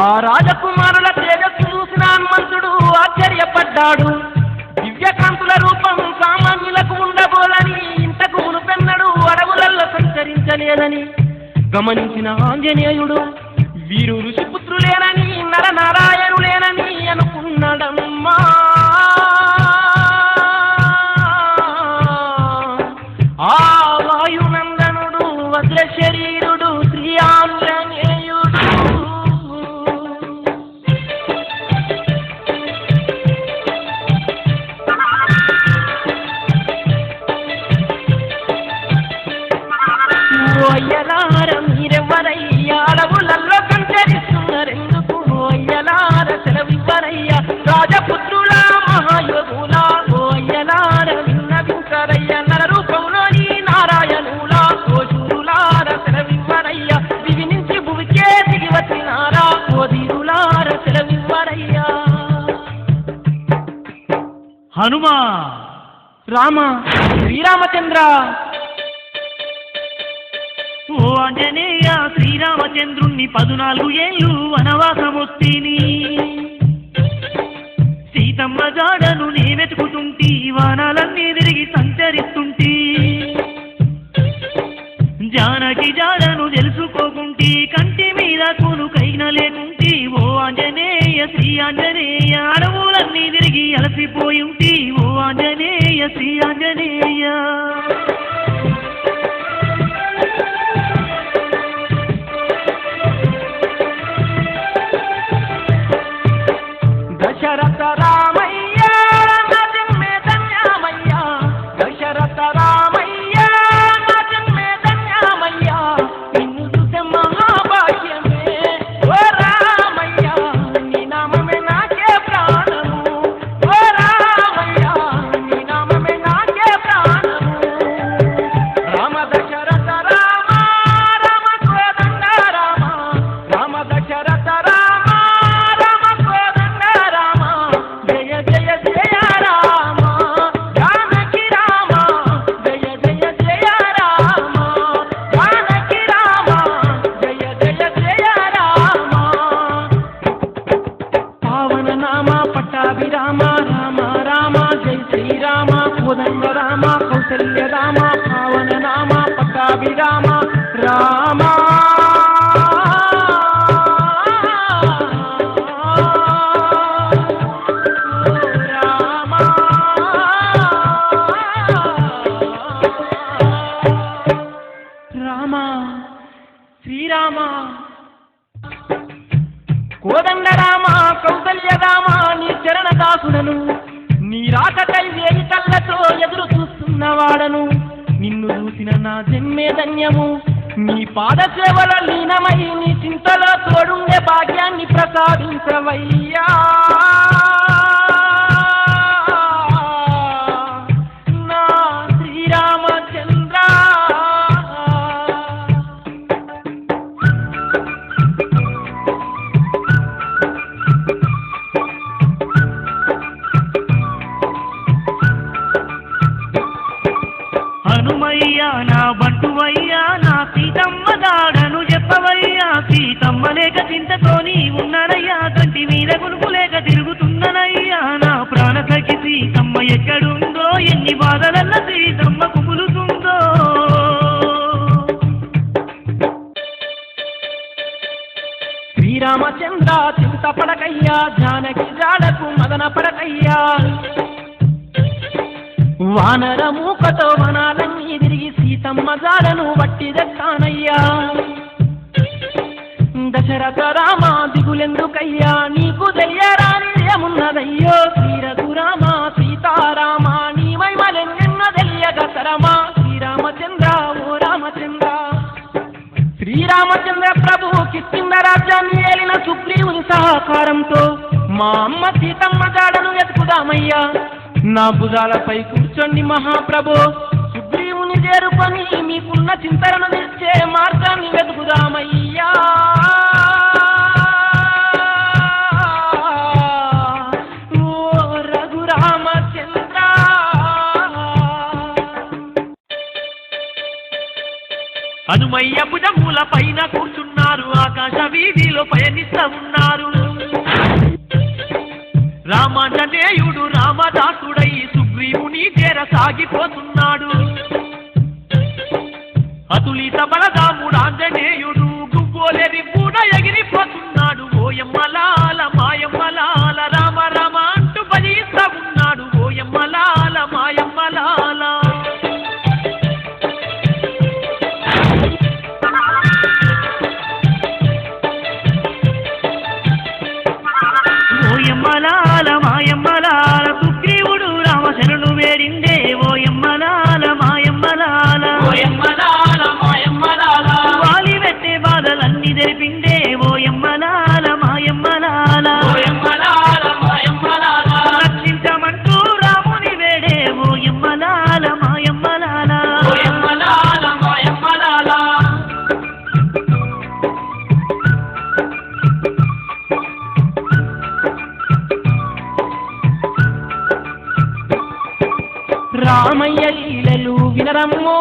ఆ రాజకుమారుల తేజస్సు చూసిన హనుమంతుడు ఆశ్చర్యపడ్డాడు. దివ్యకాంతుల రూపం సామాన్యులకు ఉండబోదని, ఇంతకు మునుపెన్నడు అడవులలో సంచరించలేదని గమనించిన ఆంజనేయుడు వీరు ఋషిపుత్రులేనని, నరనారాయణులేనని అనుకున్నాడమ్మా. ఆ వాయునందనుడు వజ్రశరీరుడు శ్రీ ఆంజనేయుడు. అయ్యలార మీరెవ్వరయ్యా, అడవులలో సంచరిస్తున్నారెందుకు? అయ్యలార సెలవివ్వరయ్యా, రాజపుత్రుల మహాయోధుల. ఓ అయ్యలార విన్నవించరయ్యా, నర రూపంలోని నారాయణుల. ఓ శూరులార సెలవివ్వరయ్యా, దివి నుంచి భువికే దిగి వచ్చినారా? ఓ ధీరులార సెలవివ్వరయ్యా. హనుమా, రామ, శ్రీరామచంద్ర. ఓ ఆంజనేయ, శ్రీరామచంద్రుణ్ణి 14 ఏళ్ళు వనవాసమొస్తీని. సీతమ్మ జాడను నే వెతుకుతుంటి, వానాలన్నీ తిరిగి సంచరిస్తుంటి. జానకి జాడను తెలుసుకోకుంటి, కంటి మీద కొనుకైన లేకుంటి. ఓ ఆంజనేయ, శ్రీ ఆంజనేయ, అడవులన్నీ తిరిగి అలసిపోయి ఉంటి. ఓ ఆంజనేయ, శ్రీ ఆంజనేయ. దశరథ రామయ్య నా జన్మే ధన్యమయ్య, దశరథ రామయ్య నా జన్మే ధన్యమయ్య, నిన్ను చూసే మహాభాగ్యమే. ఓ రామయ్య, నీ నామమే నాకే ప్రాణము. ఓ రామయ్య, నీ నామమే నాకే ప్రాణము. రామ దశరథ రామ, రామ కోదండ రామ, రామ దశరథ రామ, కోదండ రామ, కౌసల్య రామ, పావన నామ పట్టాభిరామ రామ. రామ, శ్రీరామ. కోదండ రామ, కౌసల్య రామ, నీ చరణ దాసుడను, నీ రాకకై వేయి కళ్ళతో ఎదురు చూస్తున్నవాడను. నిన్ను చూసిన నా జన్మే ధన్యము. నీ పాద సేవల లీనమై నీ చింతలో తోడుండే భాగ్యాన్ని ప్రసాదించవయ్యా. నా శ్రీరామచంద్ర. హనుమయ్యా, నా బంటువయ్యా, నా సీతమ్మ దాడను చెప్పవయ్యా. సీతమ్మ లేక చింతతోని ఉన్నానయ్యా, కంటి మీద గునుకు లేక తిరుగుతున్ననయ్యా. నా ప్రాణ సఖి సీతమ్మ ఎక్కడుందో, ఎన్ని బాధలల్ల సీతమ్మ కుములుతుందో. శ్రీరామచంద్ర, చింతపడకయ్యా, జానకి జాడకు మదన పడకయ్యా. వానర మూకతో వనాలన్నీ తిరిగి సీతమ్మ జాడను వట్టి దక్కానయ్యా. దశరథ రామ, దిగులెందుకయ్యా, నీకు తెలియరాని ఏమున్నదయ్యో. శ్రీరఘురామ, సీతారామ, నీ మహిమలెన్నెన్న తెలియక తరమా. శ్రీరామచంద్ర, ఓ రామచంద్ర. శ్రీరామచంద్ర ప్రభు కిష్కింధ రాజ్యాన్ని ఏలిన సుగ్రీవుని సహకారంతో మా అమ్మ సీతమ్మ జాడను వెతుకుదామయ్యా. నా భుజాలపై కూర్చోండి మహాప్రభు. సుగ్రీవుని చేరుకొని మీకున్న చింతలను తెచ్చే మార్గాన్ని వెతుకుదామయ్యా. ఓ రఘురామచంద్ర. హనుమయ్య భుజముల పైన కూర్చున్నారు, ఆకాశ కైలాస వీధిలో పయనిస్తా ఉన్నారు రామాంజనేయుడు రామదాసుడై సుగ్రీవుని చేర సాగిపోతున్నాడు అతులిత బలదాముడు ఆంజనేయుడు గువ్వోలేని పూడ ఎగిరిపోతున్నాడు ఓయమ్మలాల మాయమ్మలాల రామ రామ అంటూ భజిస్తా ఉన్నాడు ఓయమ్మలాల మాయమ్మలాల ఓయమ్మలాల మాయమ్మలాల సుగ్రీవుడు రామశరణు వేడిందే ఓయమ్మలాల మాయమ్మలాల వాలి పెట్టే బాధలన్నీ తెలిపిందే ఓయమ్మలాల మాయమ్మలాల రక్షించమంటూ రాముని వేడే ఓయమ్మలాల మాయమ్మలాల రామయ్య లీలలు వినరమ్మో